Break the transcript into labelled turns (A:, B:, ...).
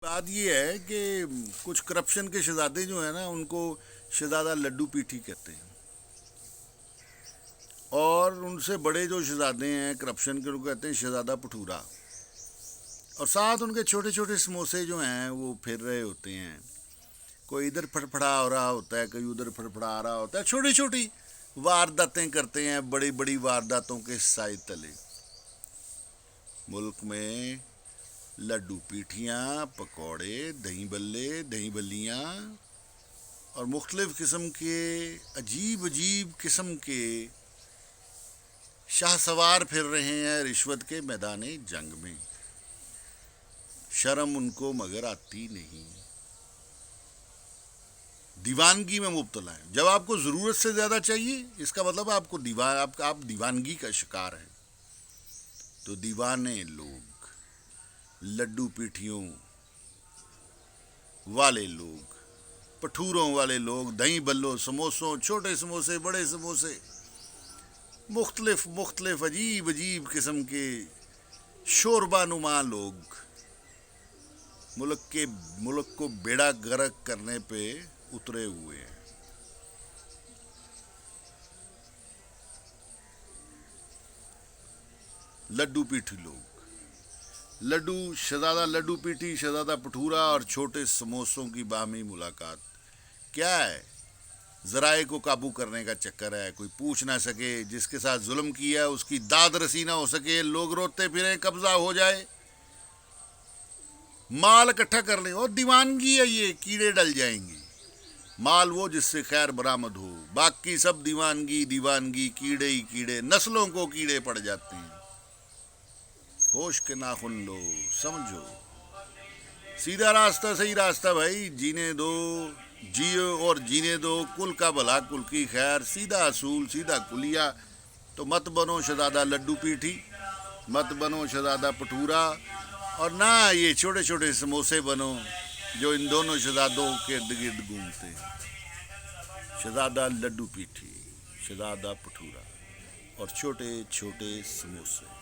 A: بات یہ ہے کہ کچھ کرپشن کے شہزادے جو ہیں نا ان کو شہزادہ لڈو پیٹھی کہتے ہیں، اور ان سے بڑے جو شہزادے ہیں کرپشن کے ان کو کہتے ہیں شہزادہ پٹھورا، اور ساتھ ان کے چھوٹے چھوٹے سموسے جو ہیں وہ پھر رہے ہوتے ہیں، کوئی ادھر پھڑپھڑا ہو رہا ہوتا ہے، کوئی ادھر پھڑپھڑا رہا ہوتا ہے، چھوٹی چھوٹی وارداتیں کرتے ہیں بڑی بڑی وارداتوں کے سائے تلے۔ ملک میں لڈو پیٹھیاں، پکوڑے، دہی بلے، دہی بلیاں اور مختلف قسم کے عجیب عجیب قسم کے شاہ سوار پھر رہے ہیں رشوت کے میدان جنگ میں، شرم ان کو مگر آتی نہیں، دیوانگی میں مبتلا ہیں۔ جب آپ کو ضرورت سے زیادہ چاہیے، اس کا مطلب آپ دیوانگی کا شکار ہیں۔ تو دیوانے لوگ، لڈو پیٹھیوں والے لوگ، پٹھوروں والے لوگ، دہی بلوں، سموسوں، چھوٹے سموسے، بڑے سموسے، مختلف مختلف عجیب عجیب قسم کے شوربا نما لوگ ملک کو بیڑا غرق کرنے پہ اترے ہوئے ہیں۔ لڈو پیٹھی لوگ، شہزادہ لڈو پیٹھی، شہزادہ پٹھورا اور چھوٹے سموسوں کی باہمی ملاقات کیا ہے؟ ذرائع کو قابو کرنے کا چکر ہے، کوئی پوچھ نہ سکے، جس کے ساتھ ظلم کیا اس کی داد رسی نہ ہو سکے، لوگ روتے پھریں، قبضہ ہو جائے، مال اکٹھا کر لیں، اور دیوانگی ہے، یہ کیڑے ڈل جائیں گے۔ مال وہ جس سے خیر برآمد ہو، باقی سب دیوانگی، کیڑے ہی کیڑے، نسلوں کو کیڑے پڑ جاتے ہیں۔ ہوش کے ناخن لو، سمجھو، سیدھا راستہ صحیح راستہ بھائی، جینے دو، جیو اور جینے دو، کل کا بھلا کل کی خیر، سیدھا اصول، سیدھا کلیا۔ تو مت بنو شہزادہ لڈو پیٹھی، مت بنو شہزادہ پٹھورا، اور نہ یہ چھوٹے چھوٹے سموسے بنو جو ان دونوں شہزادوں کے ارد گرد گھومتے ہیں۔ شہزادہ لڈو پیٹھی، شہزادہ پٹھورا اور چھوٹے چھوٹے سموسے۔